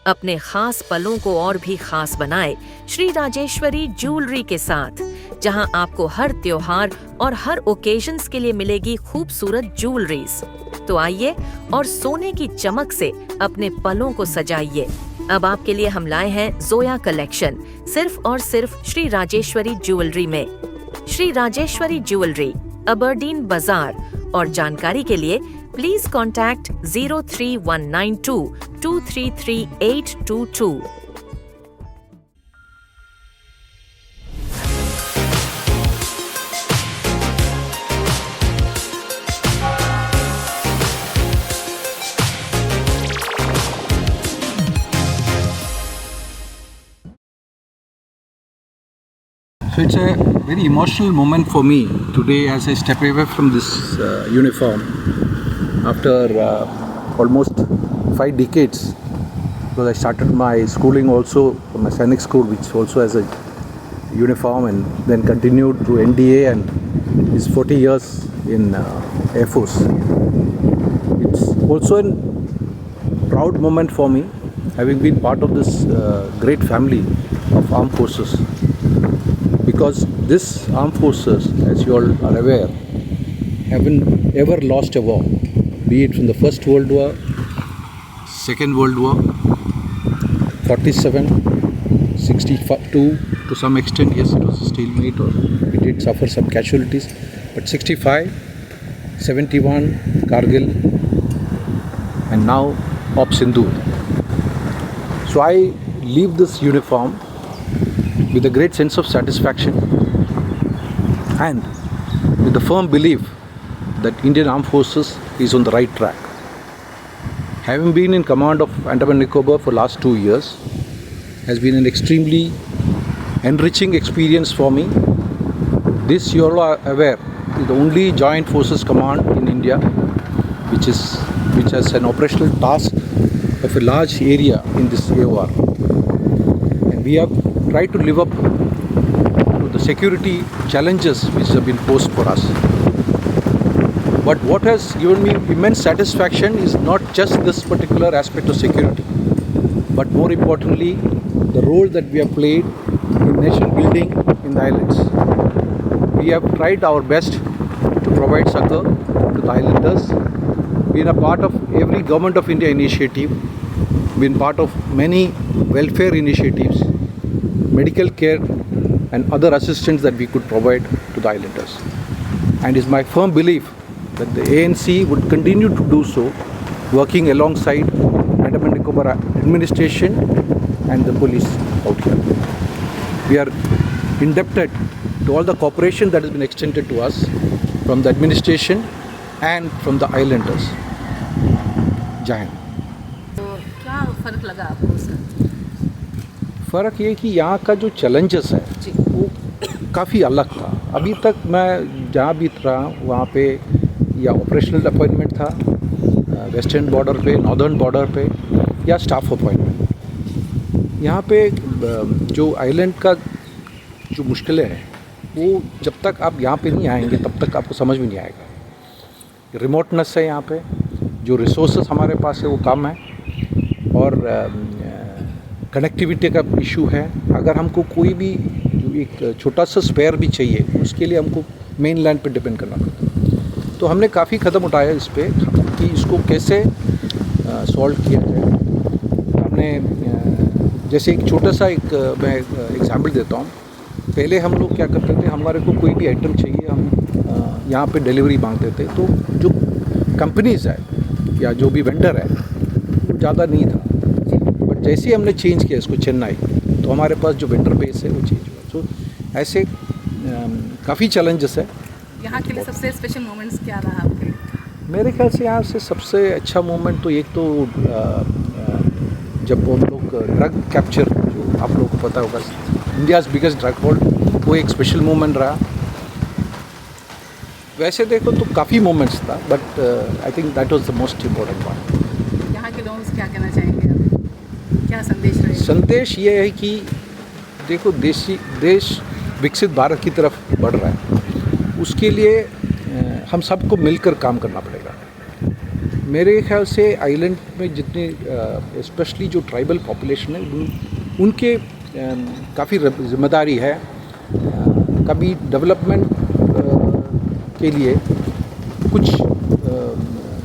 अपने खास पलों को और भी खास बनाए श्री राजेश्वरी ज्वेलरी के साथ, जहां आपको हर त्योहार और हर ओकेजन्स के लिए मिलेगी खूबसूरत ज्वेलरीज। तो आइए और सोने की चमक से अपने पलों को सजाइए। अब आपके लिए हम लाए हैं जोया कलेक्शन, सिर्फ और सिर्फ श्री राजेश्वरी ज्वेलरी में। श्री राजेश्वरी ज्वेलरी, अबरडीन बाजार। और जानकारी के लिए please contact 03192 233822। So it's a very emotional moment for me today as I step away from this uniform after almost 5 decades, because I started my schooling also from a Sainik school, which also has a uniform, and then continued through NDA and is 40 years in Air Force. It's also a proud moment for me, having been part of this great family of armed forces. Because this armed forces, as you all are aware, haven't ever lost a war, be it from the First World War, Second World War, 47, 62, to some extent, yes, it was a stalemate, or we did suffer some casualties, but 65, 71, Kargil, and now Op Sindhu. So I leave this uniform with a great sense of satisfaction and with the firm belief that Indian Armed Forces is on the right track. Having been in command of Andaman Nicobar for last 2 years has been an extremely enriching experience for me. This, you all are aware, is the only joint forces command in India which has an operational task of a large area in this AOR. And we have try to live up to the security challenges which have been posed for us. But what has given me immense satisfaction is not just this particular aspect of security, but more importantly, the role that we have played in nation building in the islands. We have tried our best to provide succor to the islanders, been a part of every Government of India initiative, been part of many welfare initiatives, medical care and other assistance that we could provide to the islanders. And it's my firm belief that the ANC would continue to do so, working alongside Andaman Nicobar administration and the police out here. We are indebted to all the cooperation that has been extended to us from the administration and from the islanders. Jai Hind. तो क्या फ़र्क लगा आपको sir? फ़र्क ये कि यहाँ का जो चैलेंजेस है वो काफ़ी अलग था। अभी तक मैं जहाँ भी रहा वहाँ पे या ऑपरेशनल अपॉइंटमेंट था, वेस्टर्न बॉर्डर पे, नॉर्दर्न बॉर्डर पे, या स्टाफ अपॉइंटमेंट। यहाँ पे जो आइलैंड का जो मुश्किलें हैं वो जब तक आप यहाँ पे नहीं आएंगे तब तक आपको समझ में नहीं आएगा। रिमोटनेस है यहाँ पे, जो रिसोर्सेस हमारे पास है वो कम है, और कनेक्टिविटी का इशू है। अगर हमको कोई भी जो एक छोटा सा स्पेयर भी चाहिए उसके लिए हमको मेन लैंड पे डिपेंड करना पड़ता है। तो हमने काफ़ी कदम उठाया इस पे कि इसको कैसे सॉल्व किया जाए। हमने जैसे एक छोटा सा मैं एग्जांपल देता हूँ। पहले हम लोग क्या करते थे, हमारे को कोई भी आइटम चाहिए हम यहाँ पे डिलीवरी मांगते थे, तो जो कंपनीज़ है या जो भी वेंडर है वो ज़्यादा नहीं था। बट जैसे ही हमने चेंज किया इसको चेन्नई, तो हमारे पास जो वेंडर बेस है वो चेंज हुआ। तो ऐसे काफ़ी चैलेंजेस है। यहाँ के लिए सबसे स्पेशल मोमेंट्स क्या रहा आपके लिए? मेरे ख्याल से यहाँ से सबसे अच्छा मोमेंट तो एक तो जब हम लोग ड्रग कैप्चर, जो आप लोगों को पता होगा इंडियाज़ बिगेस्ट ड्रग होल्ड, वो एक स्पेशल मोमेंट रहा। वैसे देखो तो काफ़ी मोमेंट्स था, but I think that was the most important part. यहाँ के लोगों से क्या कहना चाहेंगे, क्या संदेश रहेगा? संदेश ये है कि देखो देश विकसित भारत की तरफ बढ़ रहा है, उसके लिए हम सबको मिलकर काम करना पड़ेगा। मेरे ख्याल से आइलैंड में जितने स्पेशली जो ट्राइबल पॉपुलेशन है उनके काफ़ी जिम्मेदारी है। कभी डेवलपमेंट के लिए कुछ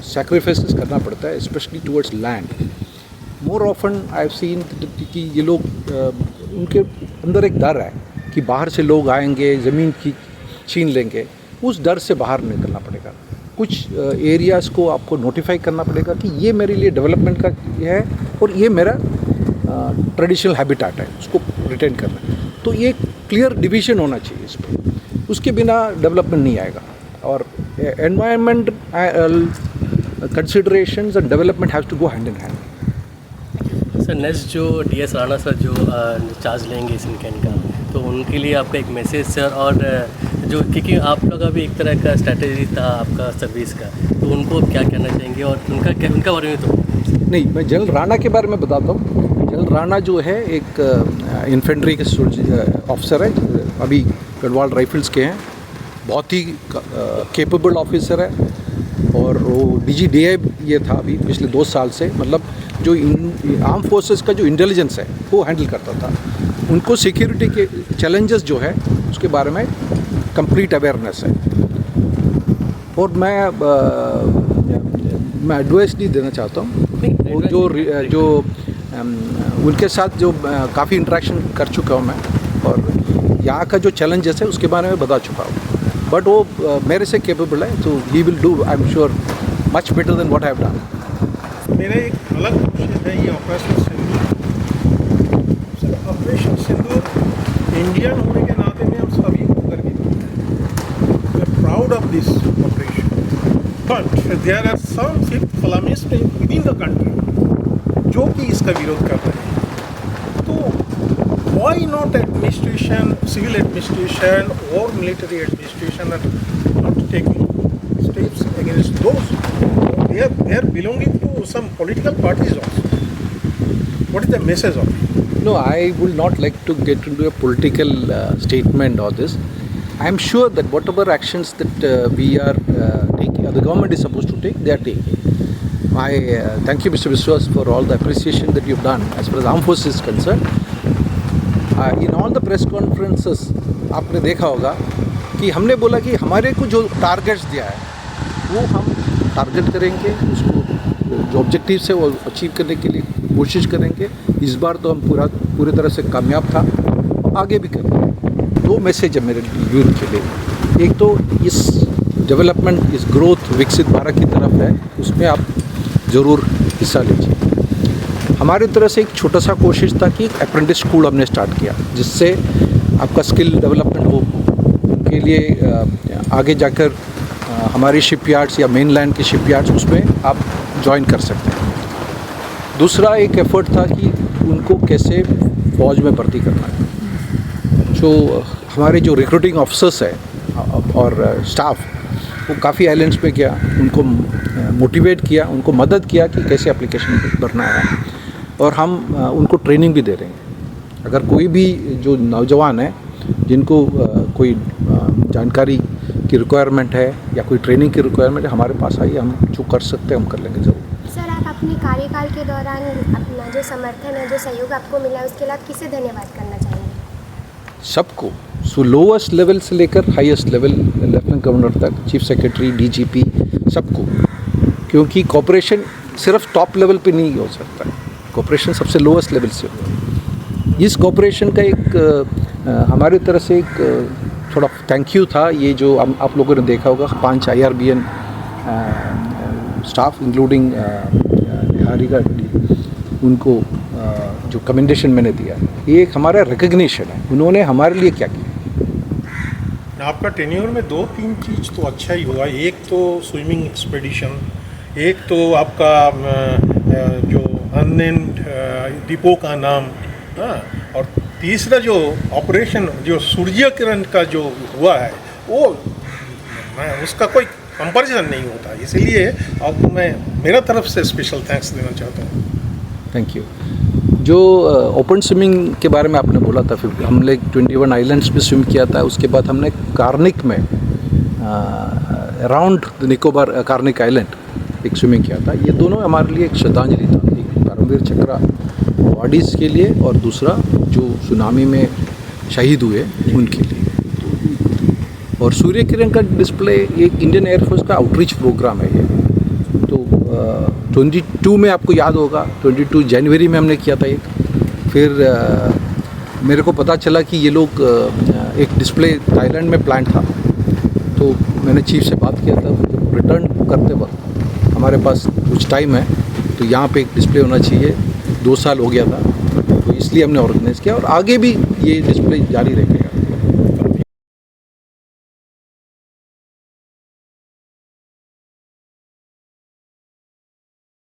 सैक्रिफाइसेस करना पड़ता है, specially towards land. More often I have seen कि ये लोग उनके अंदर एक डर है कि बाहर से लोग आएंगे, ज़मीन की छीन लेंगे। उस डर से बाहर निकलना पड़ेगा। कुछ एरियाज़ को आपको नोटिफाई करना पड़ेगा कि ये मेरे लिए डेवलपमेंट का ये है और ये मेरा ट्रेडिशनल हैबिटेट है, उसको रिटेन करना है। तो ये क्लियर डिवीजन होना चाहिए इस पर, उसके बिना डेवलपमेंट नहीं आएगा। और environment considerations and development has to go hand in hand. Sir next जो DS राणा सर जो चार्ज लेंगे सिंकेन का, तो उनके लिए आपका एक मैसेज सर, और जो क्योंकि आप लोग का भी एक तरह का स्ट्रैटेजी था आपका सर्विस का, तो उनको क्या कहना चाहेंगे और उनका बारे में? तो नहीं, मैं जनरल राणा के बारे में बताता हूँ। जनरल राणा जो है एक इन्फेंट्री के ऑफिसर है, अभी गढ़वाल राइफल्स के हैं। बहुत ही कैपेबल ऑफिसर है और वो DGDI ये था अभी पिछले 2 साल से, मतलब जो आर्म फोर्सेस का जो इंटेलिजेंस है वो हैंडल करता था। उनको सिक्योरिटी के चैलेंजेस जो है उसके बारे में कंप्लीट अवेयरनेस है। और मैं एडवाइस नहीं देना चाहता हूँ, वो जो उनके साथ जो काफ़ी इंटरेक्शन कर चुका हूँ मैं, और यहाँ का जो चैलेंजेस है उसके बारे में बता चुका हूँ। बट वो मेरे से कैपेबल है, तो he will do, I am sure, much better than what I have done. मेरा एक अलग क्वेश्चन है ये operation Sindoor. Operation Sindoor Indian होने के नाते में हम सभी गर्वित हैं। We are proud of this operation, but there are some Islamist within the country जो कि इसका विरोध कर रहे हैं। तो why not administration, civil administration or military administration are not taking steps against those? They are belonging to some political parties also. What is the message of it? No, I will not like to get into a political statement on this. I am sure that whatever actions that we are taking, the government is supposed to take, they are taking. I thank you, Mr. Viswas, for all the appreciation that you've done as far as armed forces is concerned. In all the press conferences आपने देखा होगा कि हमने बोला कि हमारे को जो टारगेट्स दिया है वो हम टारगेट करेंगे, उसको जो ऑब्जेक्टिव्स है वो अचीव करने के लिए कोशिश करेंगे। इस बार तो हम पूरी तरह से कामयाब था, आगे भी करेंगे। 2 मैसेज है मेरे यूथ के लिए। एक तो इस डेवलपमेंट, इस ग्रोथ विकसित भारत की तरफ है, उसमें आप ज़रूर हिस्सा लीजिए। हमारी तरफ से एक छोटा सा कोशिश था कि एक अप्रेंटिस स्कूल हमने स्टार्ट किया, जिससे आपका स्किल डेवलपमेंट हो के लिए आगे जाकर हमारी शिपयार्ड्स या मेनलैंड के शिपयार्ड्स उसमें आप ज्वाइन कर सकते हैं। दूसरा एक एफर्ट था कि उनको कैसे फ़ौज में भर्ती करना है। जो हमारे जो रिक्रूटिंग ऑफिसर्स हैं और स्टाफ, वो काफ़ी आइलैंड्स में गया, उनको मोटिवेट किया, उनको मदद किया कि कैसे एप्लीकेशन भरना है, और हम उनको ट्रेनिंग भी दे रहे हैं। अगर कोई भी जो नौजवान है जिनको कोई जानकारी की रिक्वायरमेंट है या कोई ट्रेनिंग की रिक्वायरमेंट है, हमारे पास आइए, हम जो कर सकते हैं हम कर लेंगे ज़रूर। सर, आप अपने कार्यकाल के दौरान अपना जो समर्थन है, जो सहयोग आपको मिला है, उसके लिए आप किसे धन्यवाद करना चाहेंगे? सबको, सो लोएस्ट लेवल से लेकर हाईएस्ट लेवल, लेफ्टिनेंट गवर्नर तक, चीफ सेक्रेटरी, DGP, सबको। क्योंकि कॉपरेशन सिर्फ टॉप लेवल पे नहीं हो सकता है, कॉपरेशन सबसे लोएस्ट लेवल से हो। इस कॉपरेशन का एक हमारी तरफ से एक थोड़ा थैंक यू था। ये जो आप लोगों ने देखा होगा 5 IRBN स्टाफ इंक्लूडिंग निहारिका, उनको जो कमेंडेशन मैंने दिया, ये एक हमारा रिकग्निशन है, उन्होंने हमारे लिए क्या किया। आपका टेन्योर में 2-3 चीज़ तो अच्छा ही हुआ। एक तो स्विमिंग एक्सपेडिशन, एक तो आपका जो अननेम्ड डिपो का नाम, और तीसरा जो ऑपरेशन जो सूर्य किरण का जो हुआ है, वो उसका कोई कंपैरिजन नहीं होता। इसलिए आपको मैं मेरा तरफ से स्पेशल थैंक्स देना चाहता हूँ। Thank you. जो ओपन स्विमिंग के बारे में आपने बोला था, फिर हमने 21 आइलैंड्स में स्विम किया था। उसके बाद हमने कार्निक में अराउंड निकोबार कार्निक आइलैंड एक स्विमिंग किया था। ये दोनों हमारे लिए एक श्रद्धांजलि था, एक परमवीर चक्र अवार्डीज़ के लिए और दूसरा जो सुनामी में शहीद हुए उनके लिए। और सूर्य किरण का डिस्प्ले एक इंडियन एयरफोर्स का आउटरीच प्रोग्राम है ये। तो 22 में आपको याद होगा, 22 जनवरी में हमने किया था एक। फिर मेरे को पता चला कि ये लोग एक डिस्प्ले थाईलैंड में प्लान था, तो मैंने चीफ से बात किया था, जब रिटर्न करते वक्त हमारे पास कुछ टाइम है तो यहाँ पे एक डिस्प्ले होना चाहिए। 2 साल हो गया था, तो इसलिए हमने ऑर्गेनाइज़ किया और आगे भी ये डिस्प्ले जारी रहेगा।